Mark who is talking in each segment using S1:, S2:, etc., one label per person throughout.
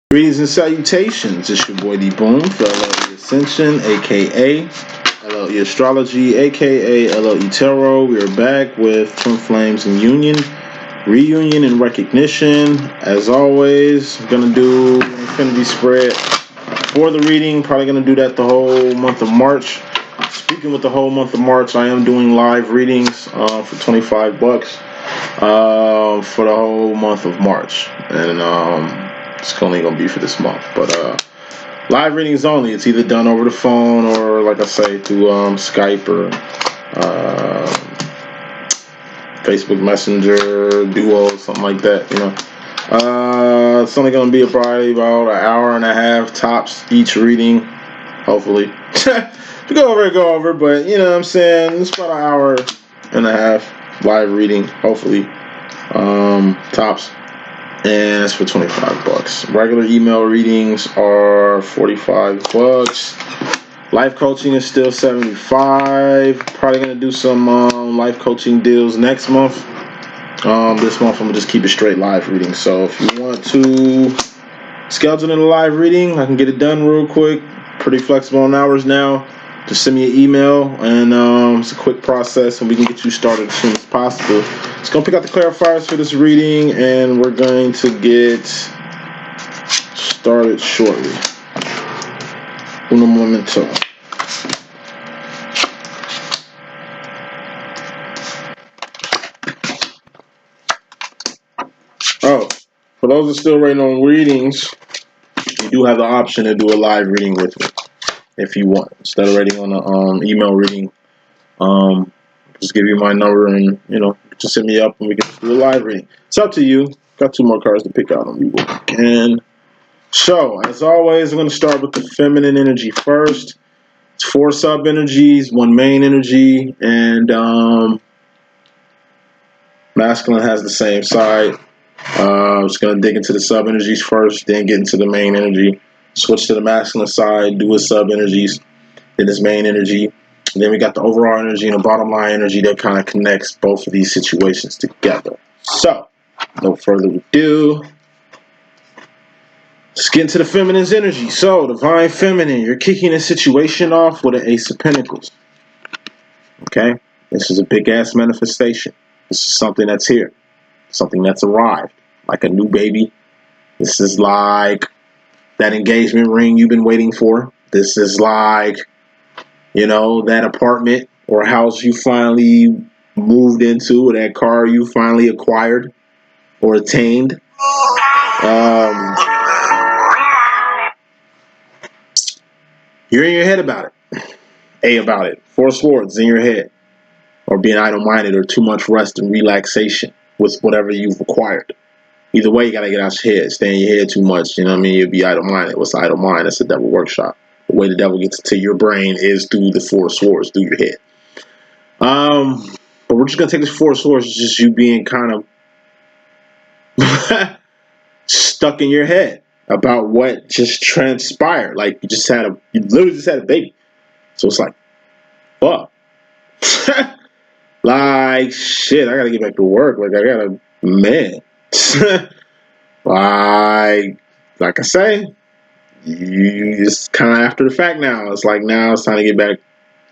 S1: Greetings and salutations. It's your boy D.Boom for LLE.Ascension, aka LLE Astrology, aka LLE Tarot. We are back with Twin Flames in Union, Reunion, and Recognition. As always, I'm going to do an infinity spread for the reading. Probably going to do that the whole month of March. Speaking with the whole month of March, I am doing live readings for $25 for the whole month of March. And it's only going to be for this month. But live readings only. It's either done over the phone or, like I say, through Skype or Facebook Messenger, Duo, something like that, you know. It's only going to be probably about an hour and a half tops each reading, hopefully. To go over, but you know what I'm saying, it's about an hour and a half live reading, hopefully, tops, and it's for $25. Regular email readings are $45. Life coaching is still $75. Probably gonna do some life coaching deals next month. This month I'm gonna just keep it straight live reading. So if you want to schedule in a live reading, I can get it done real quick. Pretty flexible on hours now. Just send me an email, and it's a quick process, and we can get you started as soon as possible. Just gonna pick out the clarifiers for this reading, and we're going to get started shortly. Uno momento. Oh, for those that are still waiting on readings, you do have the option to do a live reading with me. If you want, instead of writing on an email reading, just give you my number and, you know, just hit me up and we can do a live reading. It's up to you. Got 2 more cards to pick out on you again. So, as always, I'm going to start with the feminine energy first. It's 4 sub energies, 1 main energy, and masculine has the same side. I'm just going to dig into the sub energies first, then get into the main energy. Switch to the masculine side, do his sub energies, then his main energy. And then we got the overall energy and the bottom line energy that kind of connects both of these situations together. So, no further ado, let's get into the feminine's energy. So, divine feminine, you're kicking a situation off with an Ace of Pentacles. Okay? This is a big-ass manifestation. This is something that's here. Something that's arrived. Like a new baby. This is like that engagement ring you've been waiting for. This is like, you know, that apartment or house you finally moved into, or that car you finally acquired or attained. You're in your head about it. About it. 4 swords in your head. Or being idle-minded or too much rest and relaxation with whatever you've acquired. Either way, you got to get out your head. Stay in your head too much, you know what I mean? You'll be idle-minded. What's idle mind? That's a devil workshop. The way the devil gets into your brain is through the 4 swords, through your head. But we're just going to take this 4 swords. It's just you being kind of stuck in your head about what just transpired. Like, you literally just had a baby. So it's like, fuck. Like, shit, I got to get back to work. Like, I got to, man. like I say, you just kind of after the fact now. It's like, now it's time to get back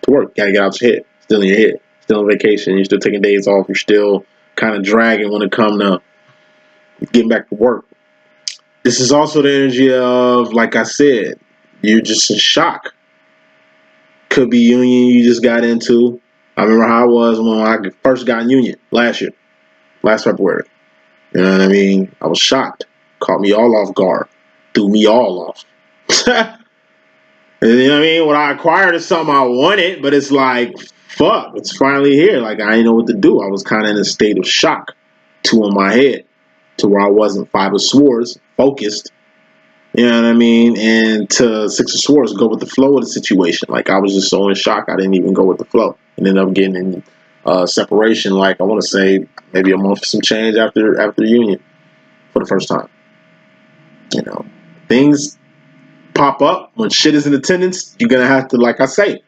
S1: to work. Gotta get out your head. Still in your head. Still on vacation. You're still taking days off. You're still kind of dragging when it comes to getting back to work. This is also the energy of, like I said, you're just in shock. Could be union you just got into. I remember how I was when I first got in union last February. You know what I mean? I was shocked. Caught me all off guard. Threw me all off. You know what I mean? What I acquired is something I wanted, but it's like, fuck, it's finally here. Like, I didn't know what to do. I was kind of in a state of shock. 2 in my head. To where I wasn't 5 of swords, focused. You know what I mean? And to 6 of swords, go with the flow of the situation. Like, I was just so in shock, I didn't even go with the flow. And ended up getting in separation, like, I want to say maybe a month, some change after the union for the first time. You know, things pop up when shit is in attendance. You're gonna have to, like I say,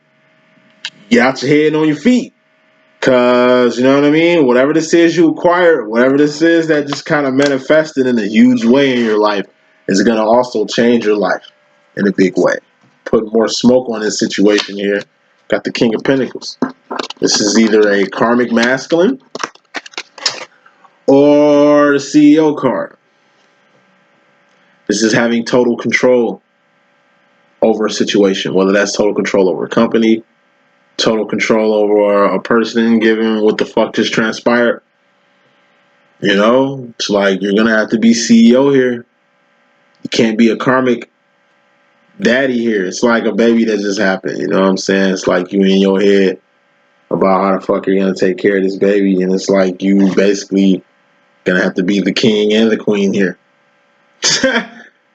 S1: get out your head and on your feet, cause you know what I mean. Whatever this is you acquired, whatever this is that just kind of manifested in a huge way in your life, is going to also change your life in a big way. Put more smoke on this situation here. Got the King of Pentacles. This is either a karmic masculine or the CEO card. This is having total control over a situation, whether that's total control over a company, total control over a person, given what the fuck just transpired. You know, it's like you're going to have to be CEO here. You can't be a karmic daddy here. It's like a baby that just happened. You know what I'm saying? It's like you in your head about how the fuck you're going to take care of this baby. And it's like you basically going to have to be the king and the queen here.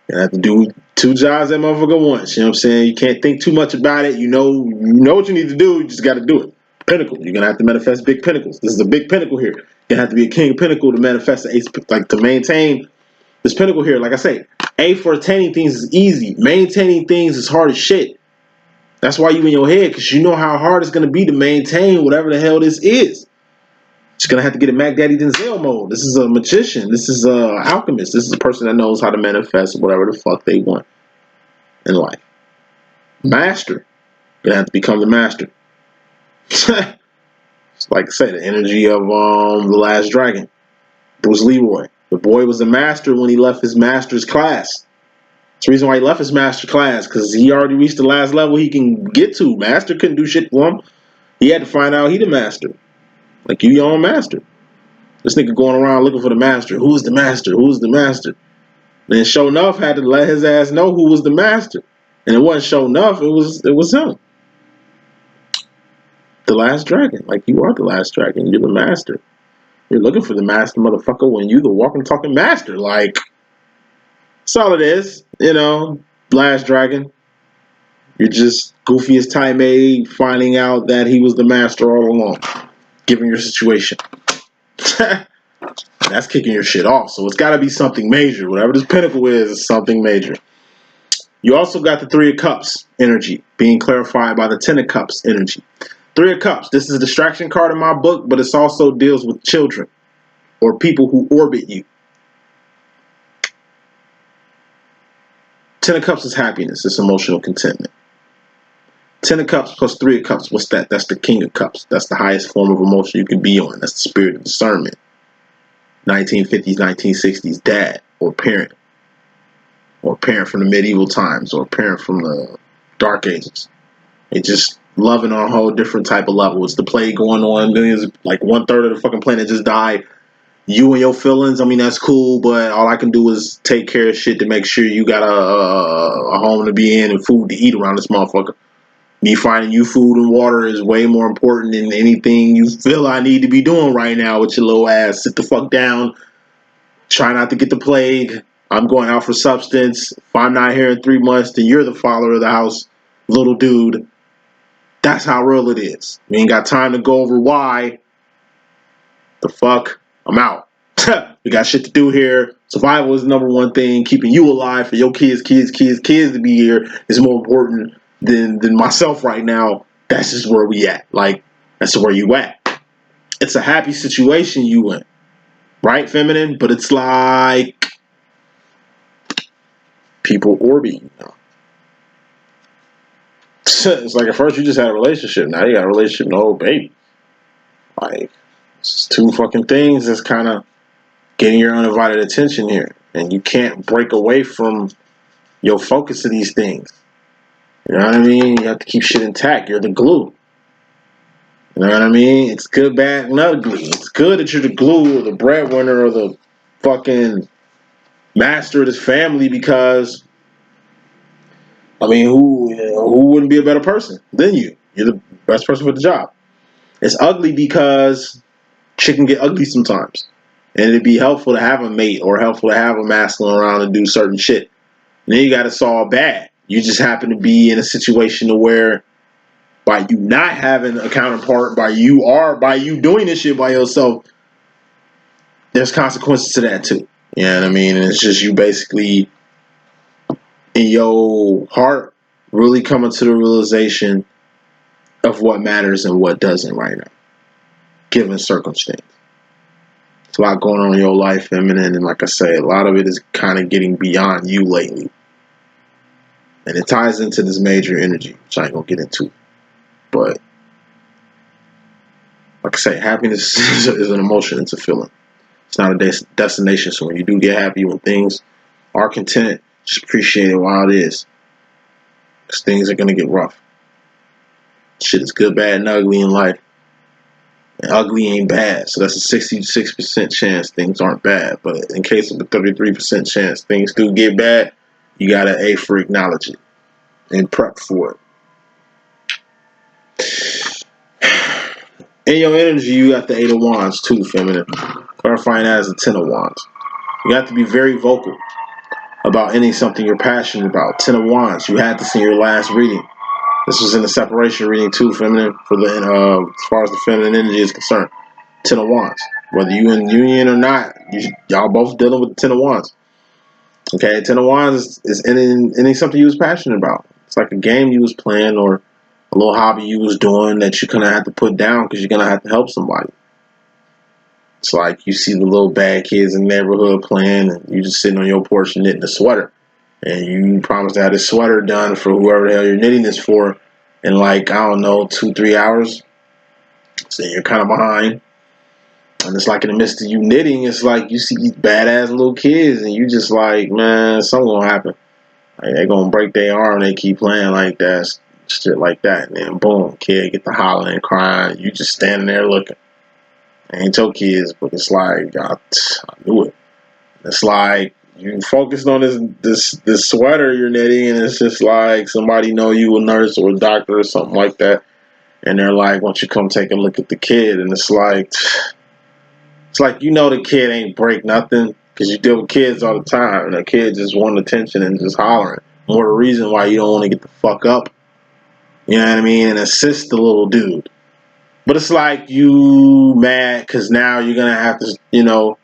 S1: You have to do two jobs that motherfucker wants. You know what I'm saying? You can't think too much about it. You know what you need to do. You just got to do it. Pinnacle. You're going to have to manifest big pinnacles. This is a big pinnacle here. You're going to have to be a king of pinnacle to manifest the ace, like to maintain this pinnacle here. Like I say, for attaining things is easy. Maintaining things is hard as shit. That's why you in your head, because you know how hard it's going to be to maintain whatever the hell this is. She's going to have to get a Mac Daddy Denzel mode. This is a magician. This is an alchemist. This is a person that knows how to manifest whatever the fuck they want in life. Master. You're going to have to become the master. It's like I said, the energy of The Last Dragon. Bruce Leroy. The boy was a master when he left his master's class. That's the reason why he left his master class, because he already reached the last level he can get to. Master couldn't do shit for him. He had to find out he the master. Like, you your own master. This nigga going around looking for the master. Who's the master? Who's the master? Then Show Enough had to let his ass know who was the master. And it wasn't Show Enough, it was him. The Last Dragon. Like, you are the Last Dragon. You're the master. You're looking for the master, motherfucker, when you the walking, talking master. Like, that's all it is. You know, Last Dragon. You're just goofy as Ty May finding out that he was the master all along. Given your situation. That's kicking your shit off. So it's got to be something major. Whatever this pinnacle is something major. You also got the Three of Cups energy being clarified by the Ten of Cups energy. Three of Cups. This is a distraction card in my book, but it also deals with children or people who orbit you. Ten of Cups is happiness. It's emotional contentment. Ten of Cups plus Three of Cups. What's that? That's the King of Cups. That's the highest form of emotion you can be on. That's the spirit of discernment. 1950s, 1960s dad or parent from the medieval times or parent from the dark ages. It's just loving on a whole different type of level. It's the plague going on. Millions, like 1/3 of the fucking planet just died. You and your feelings, I mean, that's cool, but all I can do is take care of shit to make sure you got a home to be in and food to eat around this motherfucker. Me finding you food and water is way more important than anything you feel I need to be doing right now with your little ass. Sit the fuck down. Try not to get the plague. I'm going out for substance. If I'm not here in 3 months, then you're the father of the house, little dude. That's how real it is. We ain't got time to go over why. The fuck? I'm out. We got shit to do here. Survival is the #1 thing. Keeping you alive for your kids to be here is more important than myself right now. That's just where we at. Like, that's where you at. It's a happy situation you in. Right, feminine? But it's like people orbit you now. It's like at first you just had a relationship. Now you got a relationship with an old baby. Like, it's two fucking things that's kind of getting your undivided attention here. And you can't break away from your focus of these things. You know what I mean? You have to keep shit intact. You're the glue. You know what I mean? It's good, bad, and ugly. It's good that you're the glue or the breadwinner or the fucking master of this family, because, I mean, who wouldn't be a better person than you? You're the best person for the job. It's ugly because shit can get ugly sometimes. And it'd be helpful to have a mate or helpful to have a masculine around and do certain shit. And then you got to solve bad. You just happen to be in a situation to where, by you not having a counterpart, by you doing this shit by yourself, there's consequences to that too. You know what I mean? And it's just you basically, in your heart, really coming to the realization of what matters and what doesn't right now, given circumstance. There's a lot going on in your life, feminine, and like I say, a lot of it is kind of getting beyond you lately. And it ties into this major energy, which I ain't gonna get into. But like I say, happiness is an emotion, it's a feeling. It's not a destination. So when you do get happy, when things are content, just appreciate it while it is. Because things are gonna get rough. Shit is good, bad, and ugly in life. And ugly ain't bad. So that's a 66% chance things aren't bad. But in case of the 33% chance things do get bad, you gotta A for acknowledge it and prep for it. In your energy, you got the 8 of Wands too, feminine. Clarifying that as the 10 of Wands. You have to be very vocal about something you're passionate about. 10 of Wands, you had this in your last reading. This was in the separation reading too, feminine, for the as far as the feminine energy is concerned. 10 of Wands. Whether you in union or not, y'all both dealing with the 10 of Wands. Okay, 10 of Wands is any something you was passionate about. It's like a game you was playing or a little hobby you was doing that you're going to have to put down because you're going to have to help somebody. It's like you see the little bad kids in the neighborhood playing and you just sitting on your porch knitting a sweater. And you promise to have this sweater done for whoever the hell you're knitting this for in like, I don't know, 2-3 hours. So you're kind of behind. And it's like in the midst of you knitting, it's like you see these badass little kids and you just like, man, something's going to happen. Like, they're going to break their arm. They keep playing like that, shit like that. And then boom, kid get to hollering and crying. You just standing there looking. Ain't your kids, but it's like, I knew it. It's like you focused on this sweater you're knitting, and it's just like somebody know you a nurse or a doctor or something like that, and they're like, "Why don't you come take a look at the kid?" And it's like you know the kid ain't break nothing because you deal with kids all the time, and the kid just want attention and just hollering. More the reason why you don't want to get the fuck up, you know what I mean, and assist the little dude. But it's like you mad because now you're gonna have to,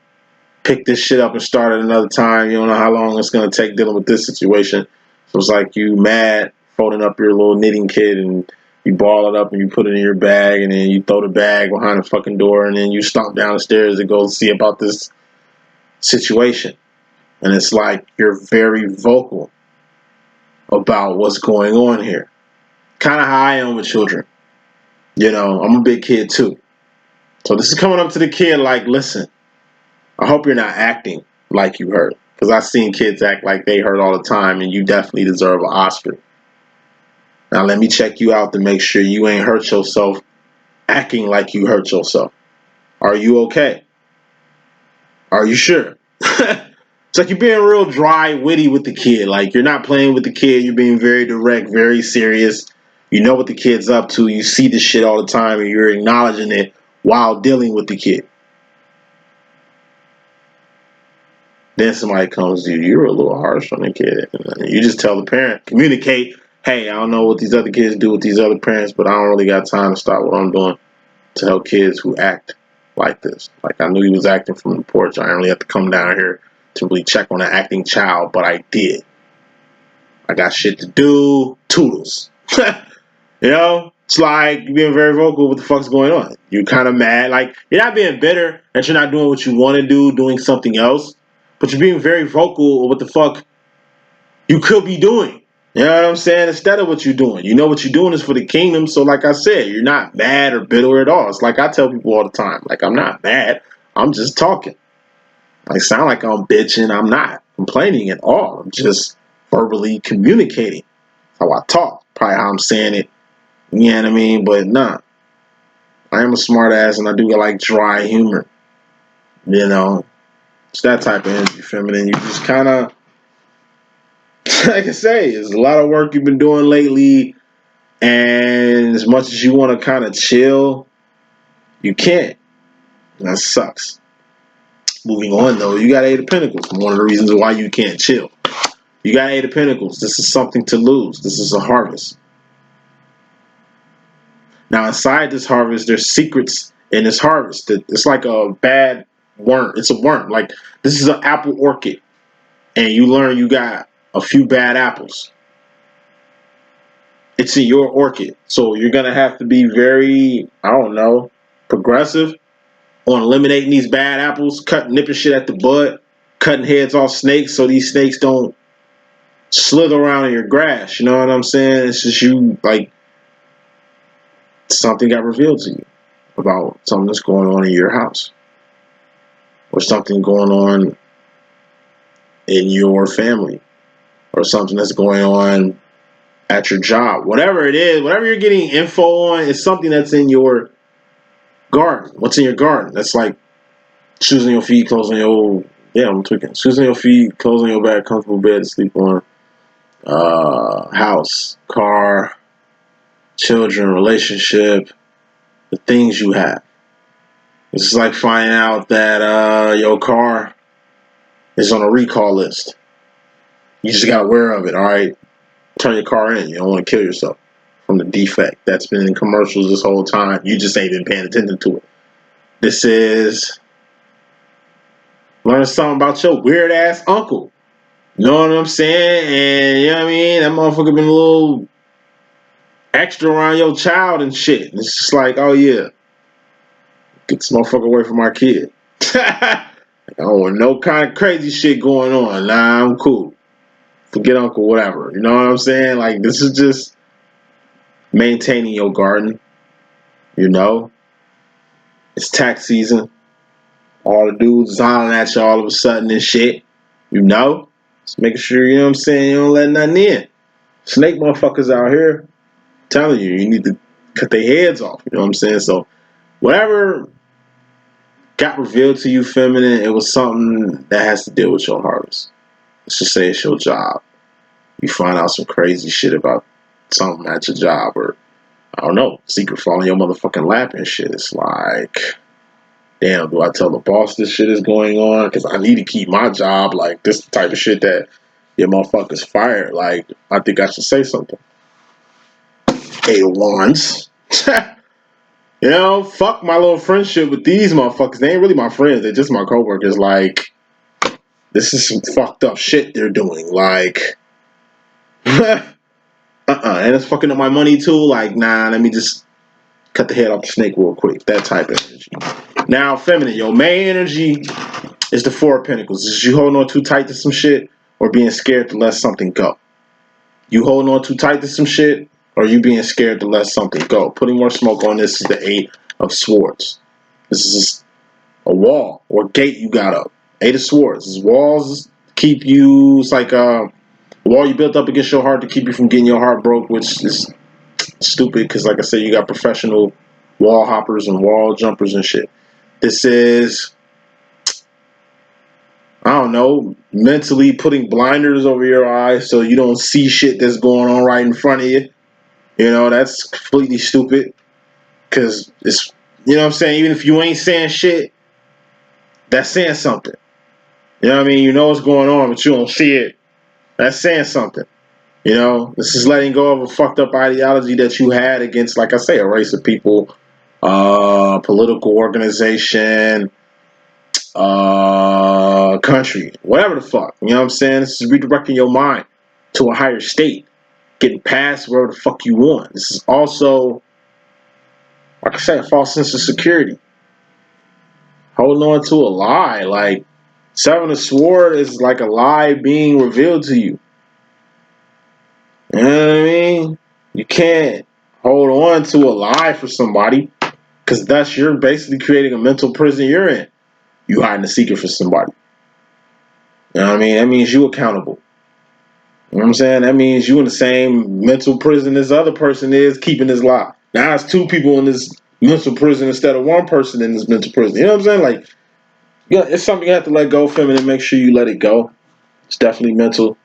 S1: pick this shit up and start at another time. You don't know how long it's going to take dealing with this situation. So it's like you mad, folding up your little knitting kit and you ball it up and you put it in your bag and then you throw the bag behind the fucking door and then you stomp down the stairs to go see about this situation. And it's like you're very vocal about what's going on here. Kind of how I am with children. I'm a big kid too. So this is coming up to the kid like, listen, I hope you're not acting like you hurt. Because I've seen kids act like they hurt all the time, and you definitely deserve an Oscar. Now let me check you out to make sure you ain't hurt yourself acting like you hurt yourself. Are you okay? Are you sure? It's like you're being real dry, witty with the kid. Like you're not playing with the kid. You're being very direct, very serious. You know what the kid's up to. You see this shit all the time, and you're acknowledging it while dealing with the kid. Then somebody comes to you, you're a little harsh on the kid. You just tell the parent, communicate, hey, I don't know what these other kids do with these other parents, but I don't really got time to stop what I'm doing to help kids who act like this. Like I knew he was acting from the porch. I didn't really have to come down here to really check on an acting child, but I did. I got shit to do. Toodles. It's like you're being very vocal. What the fuck's going on? You're kind of mad. Like you're not being bitter that you're not doing what you want to do, doing something else. But you're being very vocal of what the fuck you could be doing. You know what I'm saying? Instead of what you're doing. You know what you're doing is for the kingdom. So like I said, you're not mad or bitter at all. It's like I tell people all the time. Like I'm not mad. I'm just talking. I sound like I'm bitching. I'm not complaining at all. I'm just verbally communicating. How I talk. Probably how I'm saying it. You know what I mean? But nah. I am a smart ass and I do like dry humor. It's that type of energy, feminine. You just kind of, like I say, it's a lot of work you've been doing lately. And as much as you want to kind of chill, you can't. And that sucks. Moving on, though, you got 8 of Pentacles. One of the reasons why you can't chill. You got 8 of Pentacles. This is something to lose. This is a harvest. Now, inside this harvest, there's secrets in this harvest. It's like a bad worm. It's a worm. Like, this is an apple orchid. And you learn you got a few bad apples. It's in your orchid. So you're going to have to be very, I don't know, progressive on eliminating these bad apples, nipping shit at the bud, cutting heads off snakes so these snakes don't slither around in your grass. You know what I'm saying? It's just you, like, something got revealed to you about something that's going on in your house, or something going on in your family, or something that's going on at your job. Whatever it is, whatever you're getting info on, is something that's in your garden. What's in your garden? That's like shoes on your feet, clothes on your, yeah, I'm tweaking. Shoes on your feet, clothes on your back, comfortable bed to sleep on, house, car, children, relationship, the things you have. It's like finding out that your car is on a recall list. You just got aware of it, all right? Turn your car in. You don't want to kill yourself from the defect that's been in commercials this whole time. You just ain't been paying attention to it. This is learning something about your weird ass uncle. You know what I'm saying? And you know what I mean? That motherfucker been a little extra around your child and shit. And it's just like, oh yeah, get this motherfucker away from our kid. I don't want no kind of crazy shit going on. Nah, I'm cool. Forget uncle, whatever. You know what I'm saying? Like, this is just maintaining your garden. You know? It's tax season. All the dudes is hollering at you all of a sudden and shit. You know? Just making sure, you know what I'm saying, you don't let nothing in. Snake motherfuckers out here, I'm telling you, you need to cut their heads off. You know what I'm saying? So, whatever got revealed to you, feminine, it was something that has to deal with your harvest. Let's just say it's your job. You find out some crazy shit about something at your job, or I don't know, secret fall in your motherfucking lap and shit. It's like, damn, do I tell the boss this shit is going on? Because I need to keep my job. Like, this type of shit that your motherfucker's fired. Like, I think I should say something. Eight of Wands. You know, fuck my little friendship with these motherfuckers. They ain't really my friends. They're just my coworkers. Like, this is some fucked up shit they're doing. Like, and it's fucking up my money too. Like, nah, let me just cut the head off the snake real quick. That type of energy. Now, feminine, your main energy is the Four of Pentacles. Is you holding on too tight to some shit, or being scared to let something go? You holding on too tight to some shit, or you being scared to let something go? Putting more smoke on this is the Eight of Swords. This is a wall or gate you got up. Eight of Swords. These walls keep you, it's like a wall you built up against your heart to keep you from getting your heart broke, which is stupid because, like I said, you got professional wall hoppers and wall jumpers and shit. This is, I don't know, mentally putting blinders over your eyes so you don't see shit that's going on right in front of you. You know, that's completely stupid because it's, you know what I'm saying, even if you ain't saying shit, that's saying something. You know what I mean? You know what's going on, but you don't see it. That's saying something. You know, this is letting go of a fucked up ideology that you had against, like I say, a race of people, political organization, country, whatever the fuck. You know what I'm saying? This is redirecting your mind to a higher state, getting past wherever the fuck you want. This is also, like I said, a false sense of security. Holding on to a lie. Like, Seven of Swords is like a lie being revealed to you. You know what I mean? You can't hold on to a lie for somebody, because thus you're basically creating a mental prison you're in. You hiding a secret for somebody. You know what I mean? That means you accountable. You know what I'm saying? That means you in the same mental prison this other person is keeping this lie. Now it's two people in this mental prison instead of one person in this mental prison. You know what I'm saying? Like, yeah, it's something you have to let go, feminine. Make sure you let it go. It's definitely mental.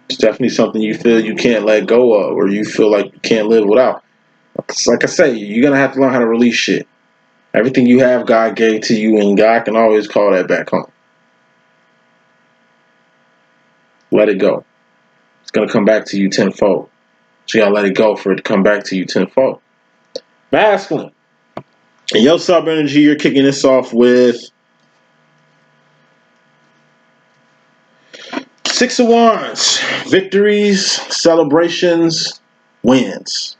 S1: It's definitely something you feel you can't let go of, or you feel like you can't live without. Like I say, you're going to have to learn how to release shit. Everything you have, God gave to you, and God can always call that back home. Let it go. It's going to come back to you tenfold. So you got to let it go for it to come back to you tenfold. Masculine. In your sub-energy, you're kicking this off with Six of Wands. Victories, celebrations, wins.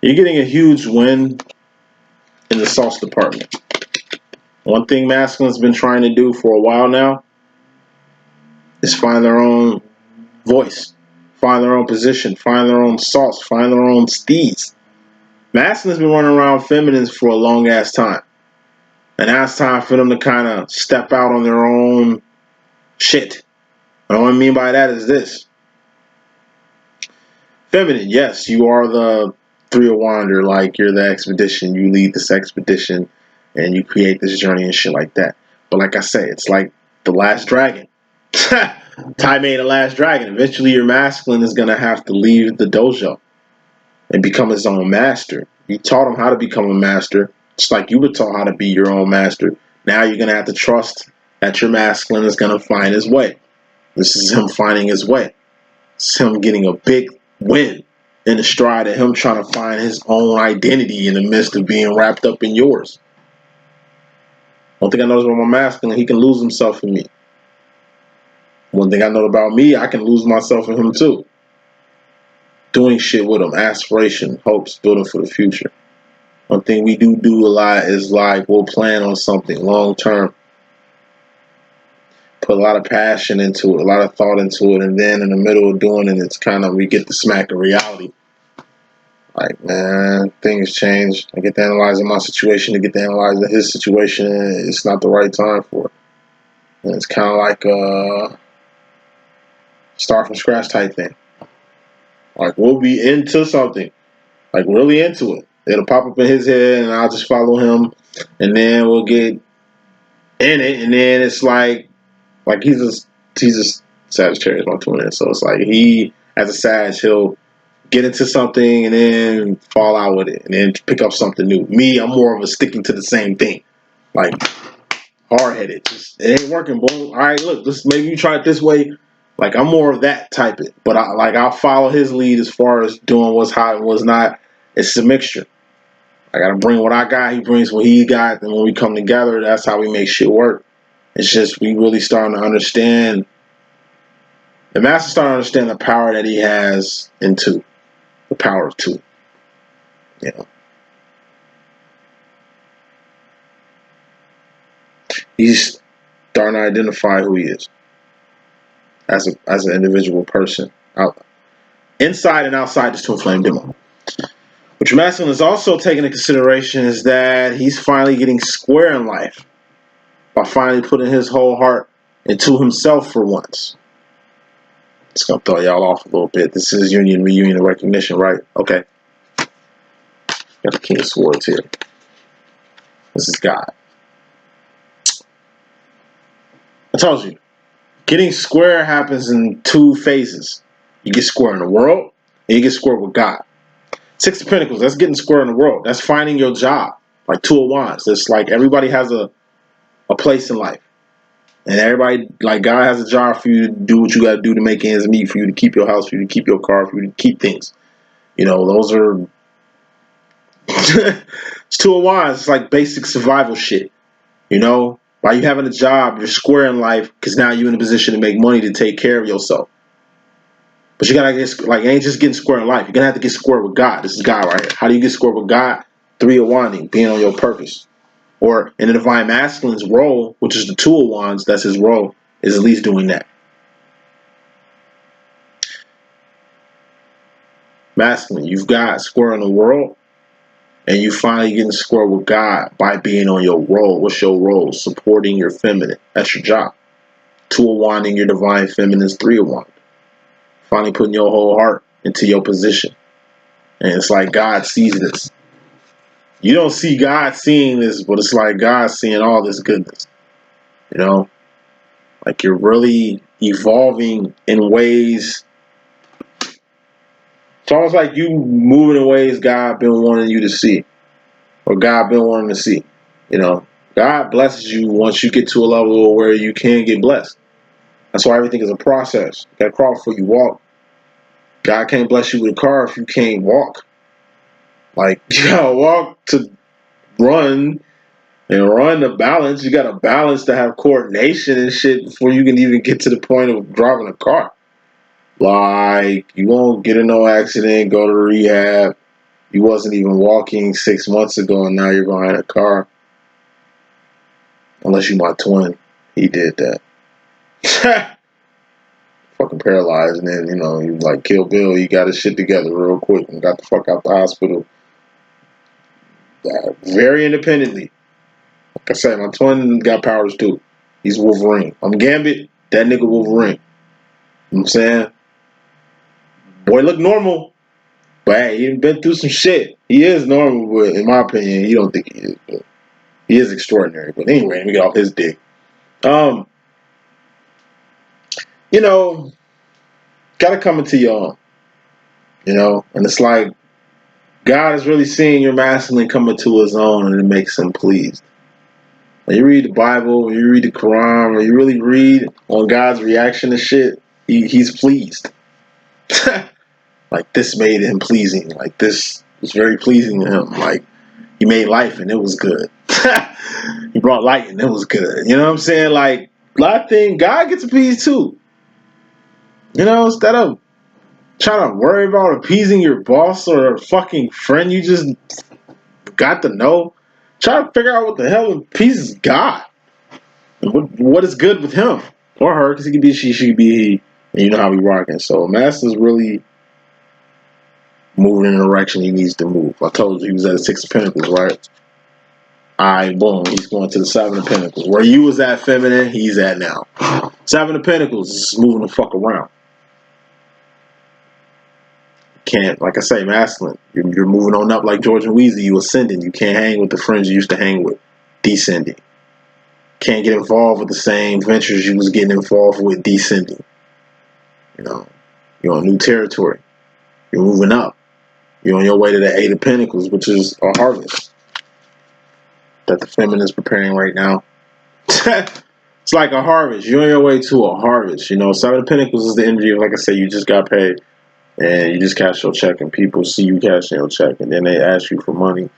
S1: You're getting a huge win in the sauce department. One thing masculine's been trying to do for a while now is find their own voice, find their own position, find their own sauce, find their own steez. Masculine's been running around feminines for a long ass time. And now it's time for them to kind of step out on their own shit. And what I mean by that is this. Feminine, yes, you are the Three of Wander, like you're the expedition, you lead this expedition, and you create this journey and shit like that. But like I say, it's like the last dragon. Ty made the last dragon. Eventually your masculine is going to have to leave the dojo and become his own master. You taught him how to become a master, just like you were taught how to be your own master. Now you're going to have to trust that your masculine is going to find his way. This is him finding his way. It's him getting a big win in the stride of him trying to find his own identity in the midst of being wrapped up in yours. One thing I noticed about my masculine, he can lose himself in me. One thing I know about me, I can lose myself in him too. Doing shit with him, aspiration, hopes, building for the future. One thing we do a lot is like we'll plan on something long term. Put a lot of passion into it, a lot of thought into it, and then in the middle of doing it, it's kind of, we get the smack of reality. Like, man, things change. I get to analyzing my situation, to get to analyzing his situation, and it's not the right time for it. And it's kind of like a start from scratch type thing. Like, we'll be into something, like really into it. It'll pop up in his head, and I'll just follow him, and then we'll get in it, and then it's like he's a Sagittarius, my twin, so it's like he, as a Sag, he'll get into something and then fall out with it, and then pick up something new. Me, I'm more of a sticking to the same thing, like hard-headed. It ain't working, boom. All right, look, maybe you try it this way. Like, I'm more of that type of, but I'll follow his lead as far as doing what's hot and what's not. It's a mixture. I gotta bring what I got, he brings what he got, and when we come together, that's how we make shit work. It's just we really starting to understand, the master's starting to understand the power that he has in two, the power of two. You know, he's starting to identify who he is as an individual person, inside and outside this twin flame demo. What your masculine is also taking into consideration is that he's finally getting square in life by finally putting his whole heart into himself for once. It's gonna throw y'all off a little bit. This is union, reunion, and recognition, right? Okay. Got the King of Swords here. This is God. I told you, getting square happens in two phases. You get square in the world, and you get square with God. Six of Pentacles, that's getting square in the world. That's finding your job. Like Two of Wands. It's like everybody has a place in life. And everybody, like, God has a job for you to do what you got to do to make ends meet, for you to keep your house, for you to keep your car, for you to keep things. You know, those are... It's Two of Wands. It's like basic survival shit. You know? While you having a job, you're square in life because now you're in a position to make money to take care of yourself. But you gotta get, like, it ain't just getting square in life. You're gonna have to get square with God. This is God right here. How do you get square with God? Three of Wands, being on your purpose. Or in the Divine Masculine's role, which is the Two of Wands, that's his role, is at least doing that. Masculine, you've got square in the world, and you finally getting square with God by being on your role. What's your role? Supporting your feminine. That's your job. Two of Wands in your Divine Feminine's Three of Wands. Finally putting your whole heart into your position. And it's like God sees this. You don't see God seeing this, but it's like God seeing all this goodness. You know? Like, you're really evolving in ways. It's almost like you moving in ways God been wanting you to see. Or God been wanting to see. You know? God blesses you once you get to a level where you can get blessed. That's why everything is a process. You gotta crawl before you walk. God can't bless you with a car if you can't walk. Like, you gotta walk to run, and run to balance. You gotta balance to have coordination and shit before you can even get to the point of driving a car. Like, you won't get in no accident, go to rehab, You wasn't even walking 6 months ago, and now you're behind a car. Unless you my twin. He did that. Fucking paralyzed, and then, you know, you like Kill Bill, he got his shit together real quick and got the fuck out the hospital. Very independently. Like I said, my twin got powers too. He's Wolverine. I'm Gambit, that nigga Wolverine. You know what I'm saying? Boy look normal, but hey, he been through some shit. He is normal, but in my opinion, you don't think he is. But he is extraordinary. But anyway, let me get off his dick. You know, gotta come into your own. You know, and it's like God is really seeing your masculine come into his own, and it makes him pleased. When you read the Bible, when you read the Quran, when you really read on God's reaction to shit, he's pleased. Like, this made him pleasing. Like, this was very pleasing to him. Like, he made life and it was good. He brought light and it was good. You know what I'm saying? Like, a lot of things, God gets appeased too. You know, instead of trying to worry about appeasing your boss or a fucking friend you just got to know, try to figure out what the hell appeases God. What is good with him or her, because he could be she could be he, and you know how we rocking. So Master's really moving in the direction he needs to move. I told you he was at the 6 of Pentacles, right? Alright, boom, he's going to the 7 of Pentacles. Where you was at, feminine, he's at now. 7 of Pentacles is moving the fuck around. Can't, like I say, masculine. You're moving on up like George and Weezy. You ascending. You can't hang with the friends you used to hang with. Descending. Can't get involved with the same ventures you was getting involved with. Descending. You know, you're on new territory. You're moving up. You're on your way to the 8 of Pentacles, which is a harvest that the feminine is preparing right now. It's like a harvest. You're on your way to a harvest. You know, 7 of Pentacles is the energy of, like I said, you just got paid. And you just cash your check, and people see you cashing your check, and then they ask you for money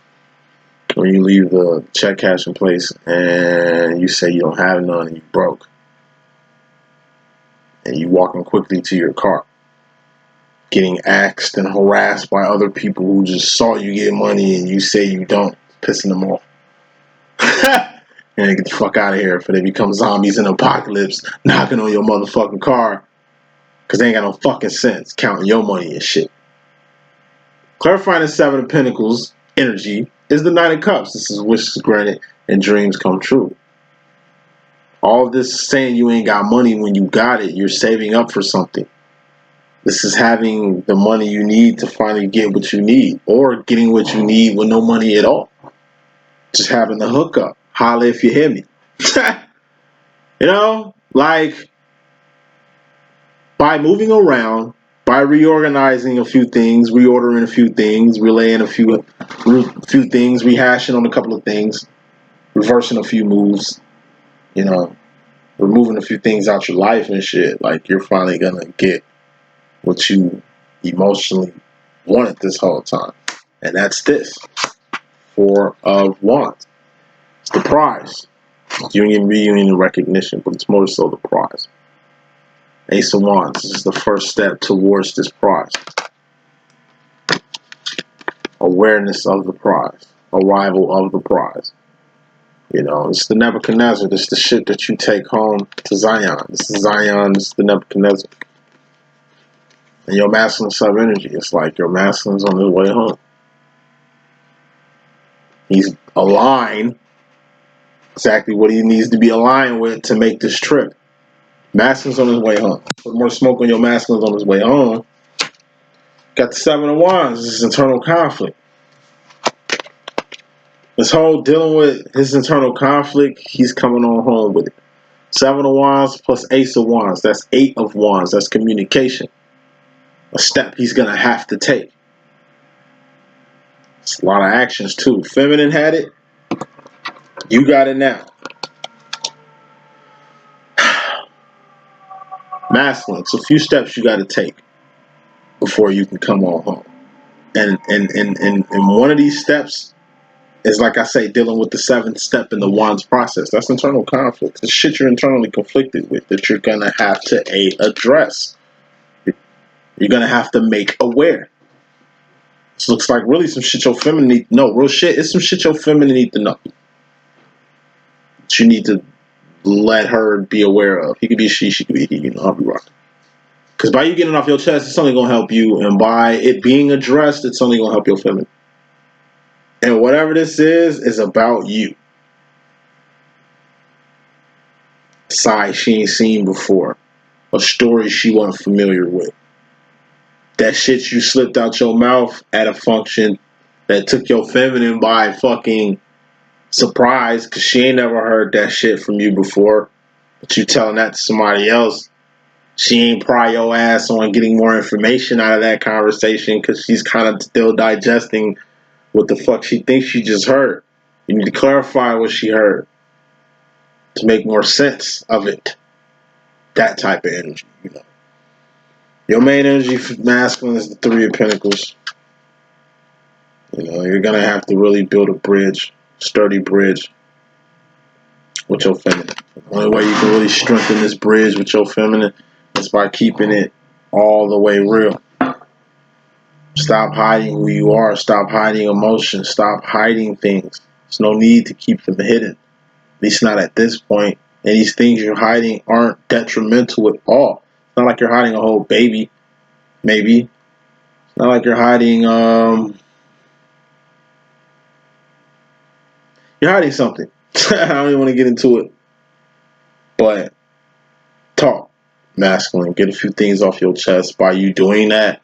S1: when you leave the check cashing place, and you say you don't have none, and you broke, and you walking quickly to your car, getting axed and harassed by other people who just saw you get money, and you say you don't, pissing them off. And they get the fuck out of here before they become zombies in apocalypse, knocking on your motherfucking car, because they ain't got no fucking sense, counting your money and shit. Clarifying the 7 of Pentacles energy is the 9 of Cups. This is wishes granted and dreams come true. All this saying you ain't got money when you got it, you're saving up for something. This is having the money you need to finally get what you need, or getting what you need with no money at all. Just having the hookup. Holla if you hear me. You know, like, by moving around, by reorganizing a few things, reordering a few things, relaying a few things, rehashing on a couple of things, reversing a few moves, you know, removing a few things out your life and shit, like, you're finally gonna get what you emotionally wanted this whole time. And that's this. 4 of Wands. It's the prize. Union, reunion, and recognition, but it's more so the prize. Ace of Wands. This is the first step towards this prize. Awareness of the prize. Arrival of the prize. You know, it's the Nebuchadnezzar. This is the shit that you take home to Zion. This is Zion. This is the Nebuchadnezzar. And your masculine sub-energy. It's like your masculine's on his way home. He's aligned exactly what he needs to be aligned with to make this trip. Masculine's on his way home. Put more smoke on your masculine's on his way home. Got the 7 of Wands. This is internal conflict. This whole dealing with his internal conflict, he's coming on home with it. 7 of Wands plus Ace of Wands. That's 8 of Wands. That's communication. A step he's going to have to take. It's a lot of actions too. Feminine had it. You got it now. Masculine. It's a few steps you got to take before you can come on home. And one of these steps is, like I say, dealing with the 7th step in the Wands process. That's internal conflict. It's shit you're internally conflicted with that you're going to have to address. You're going to have to make aware. This looks like really some shit your feminine need to know. Real shit. It's some shit your feminine need to know. That you need to let her be aware of. He could be she could be he. You know, I'll be rocking. Because by you getting it off your chest, it's only going to help you. And by it being addressed, it's only going to help your feminine. And whatever this is about you. Side she ain't seen before. A story she wasn't familiar with. That shit you slipped out your mouth at a function that took your feminine by fucking surprise because she ain't never heard that shit from you before. But you telling that to somebody else. She ain't pry your ass on getting more information out of that conversation because she's kind of still digesting what the fuck she thinks she just heard. You need to clarify what she heard to make more sense of it. That type of energy, you know. Your main energy for masculine is the Three of Pentacles. You know, you're gonna have to really build a bridge, sturdy bridge with your feminine. The only way you can really strengthen this bridge with your feminine is by keeping it all the way real. Stop hiding who you are. Stop hiding emotions. Stop hiding things. There's no need to keep them hidden. At least not at this point. And these things you're hiding aren't detrimental at all. It's not like you're hiding a whole baby. Maybe. It's not like you're hiding, you're hiding something. I don't even want to get into it. But talk, masculine. Get a few things off your chest. By you doing that,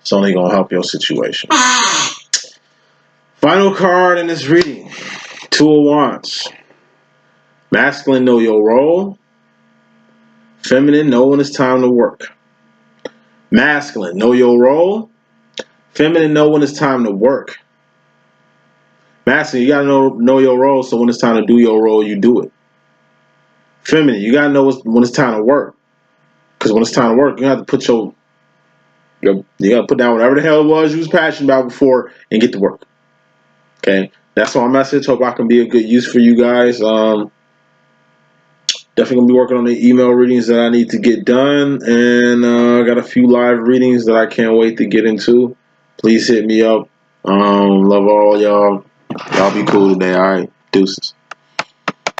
S1: it's only going to help your situation. Final card in this reading. Two of Wands. Masculine, know your role. Feminine, know when it's time to work. Masculine, know your role. Feminine, know when it's time to work. Masculine, you gotta know your role, so when it's time to do your role, you do it. Feminine, you gotta know when it's time to work. Because when it's time to work, you have to put you gotta put down whatever the hell it was you was passionate about before and get to work. Okay? That's my message. Hope I can be a good use for you guys. Definitely gonna be working on the email readings that I need to get done, and I got a few live readings that I can't wait to get into. Please hit me up. Love all y'all. Y'all be cool today. All right, deuces.